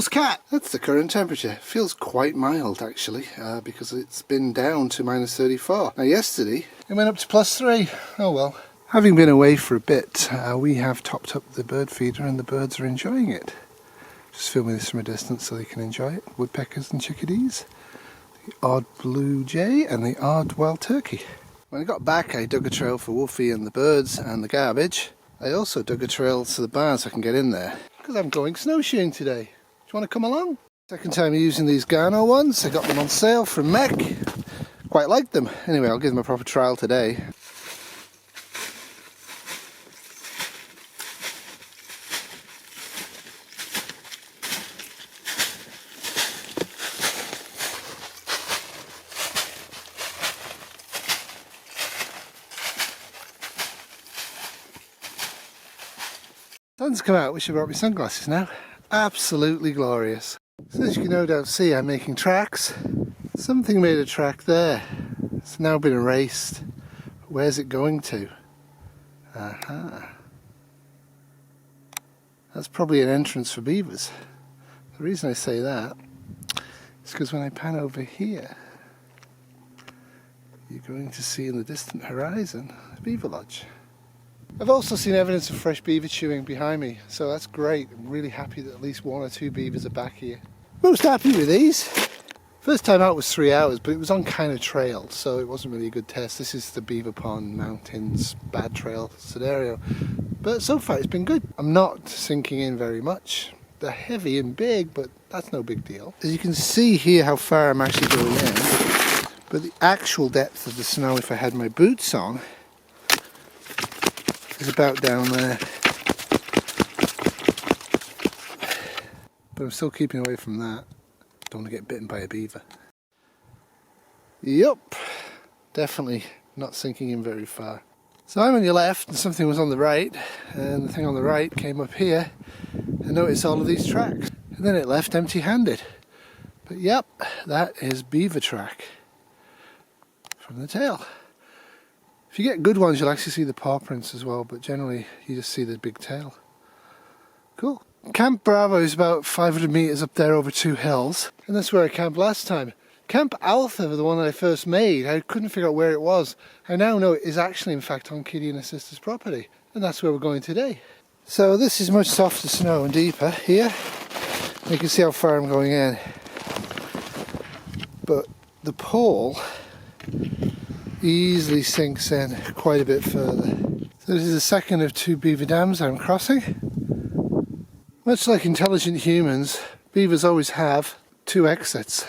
Huples cat! That's the current temperature. Feels quite mild actually, because it's been down to -34. Now yesterday it went up to +3. Oh well. Having been away for a bit, we have topped up the bird feeder and the birds are enjoying it. Just filming this from a distance so they can enjoy it. Woodpeckers and chickadees, the odd blue jay and the odd wild turkey. When I got back I dug a trail for Wolfie and the birds and the garbage. I also dug a trail to the barn so I can get in there, because I'm going snowshoeing today. Do you want to come along? Second time using these Garno ones. I got them on sale from Mech. Quite liked them. Anyway, I'll give them a proper trial today. Sun's come out, wish I brought my sunglasses now. Absolutely glorious. So as you can no doubt see, I'm making tracks. Something made a track there. It's now been erased. Where's it going to? Aha. That's probably an entrance for beavers. The reason I say that is because when I pan over here, you're going to see in the distant horizon a beaver lodge. I've also seen evidence of fresh beaver chewing behind me, so that's great. I'm really happy that at least 1 or 2 beavers are back here. Most happy with these. First time out was 3 hours, but it was on kind of trail, so it wasn't really a good test. This is the Beaver Pond Mountains bad trail scenario, but so far it's been good. I'm not sinking in very much. They're heavy and big, but that's no big deal. As you can see here how far I'm actually going in, but the actual depth of the snow, if I had my boots on, is about down there. But I'm still keeping away from that. Don't want to get bitten by a beaver. Yup, definitely not sinking in very far. So I'm on your left and something was on the right, and the thing on the right came up here and noticed all of these tracks. And then it left empty-handed. But yep, that is beaver track from the tail. If you get good ones, you'll actually see the paw prints as well, but generally you just see the big tail. Cool. Camp Bravo is about 500 metres up there over 2 hills, and that's where I camped last time. Camp Alpha, the one that I first made, I couldn't figure out where it was. I now know it is actually in fact on Kitty and her sister's property, and that's where we're going today. So this is much softer snow and deeper here. You can see how far I'm going in. But the pole easily sinks in quite a bit further. So this is the second of 2 beaver dams I'm crossing. Much like intelligent humans, beavers always have 2 exits.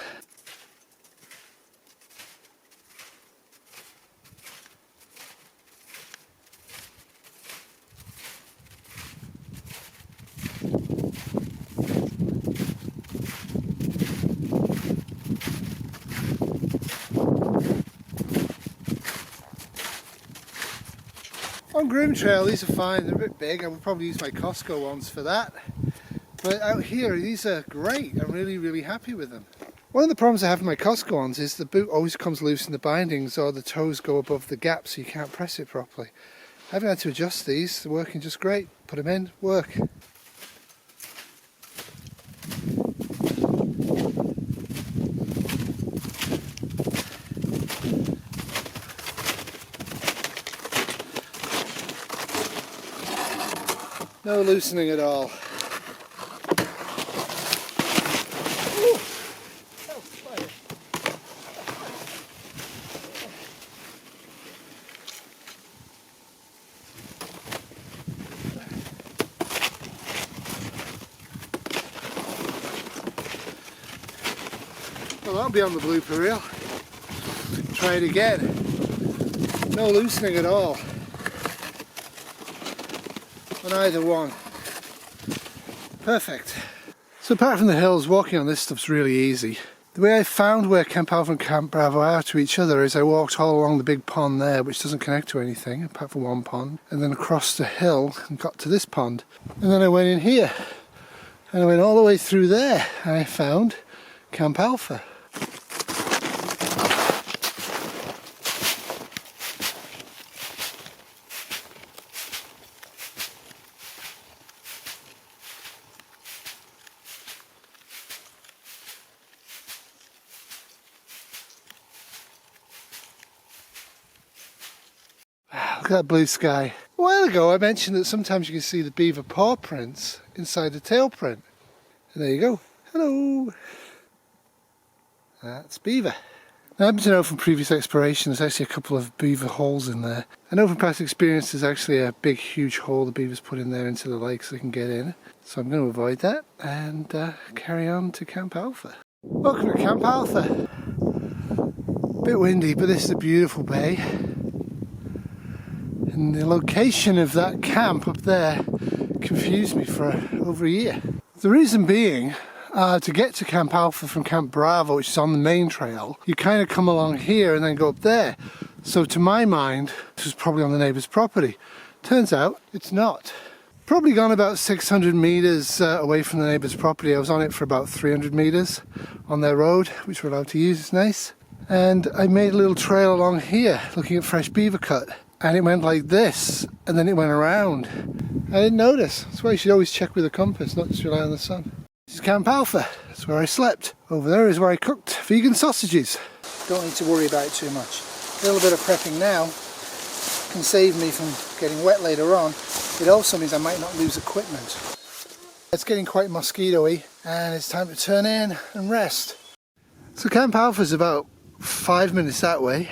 On Groom Trail these are fine, they're a bit big. I would probably use my Costco ones for that. But out here these are great, I'm really happy with them. One of the problems I have with my Costco ones is the boot always comes loose in the bindings, or the toes go above the gap so you can't press it properly. I haven't had to adjust these, they're working just great. Put them in, work. No loosening at all. Ooh. Oh, fire. Well, that'll be on the blooper reel. Try it again. No loosening at all on either one. Perfect. So apart from the hills, walking on this stuff's really easy. The way I found where Camp Alpha and Camp Bravo are to each other is I walked all along the big pond there, which doesn't connect to anything apart from one pond, and then across the hill and got to this pond. And then I went in here and I went all the way through there and I found Camp Alpha. at that blue sky. A while ago I mentioned that sometimes you can see the beaver paw prints inside the tail print. And there you go. Hello! That's beaver. I happen to know from previous exploration there's actually a couple of beaver holes in there. I know from past experience there's actually a big huge hole the beavers put in there into the lake so they can get in. So I'm going to avoid that and carry on to Camp Alpha. Welcome to Camp Alpha. Bit windy, but this is a beautiful bay. And the location of that camp up there confused me for over a year. The reason being, to get to Camp Alpha from Camp Bravo, which is on the main trail, you kind of come along here and then go up there. So to my mind, this was probably on the neighbour's property. Turns out, it's not. Probably gone about 600 metres away from the neighbour's property. I was on it for about 300 metres on their road, which we're allowed to use, it's nice. And I made a little trail along here, looking at fresh beaver cut. And it went like this, and then it went around. I didn't notice. That's why you should always check with a compass, not just rely on the sun. This is Camp Alpha. That's where I slept. Over there is where I cooked vegan sausages. Don't need to worry about it too much. A little bit of prepping now can save me from getting wet later on. It also means I might not lose equipment. It's getting quite mosquito-y, and it's time to turn in and rest. So Camp Alpha is about 5 minutes that way,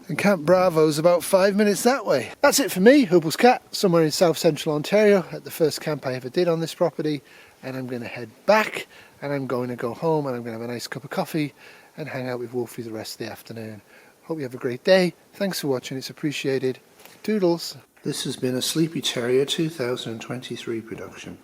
and Camp Bravo is about 5 minutes that way. That's it for me, Huples Cat, somewhere in south central Ontario, at the first camp I ever did on this property. And I'm going to head back, and I'm going to go home, and I'm going to have a nice cup of coffee and hang out with Wolfie the rest of the afternoon. Hope you have a great day. Thanks for watching, it's appreciated. Toodles. This has been a Sleepy Terrier 2023 production.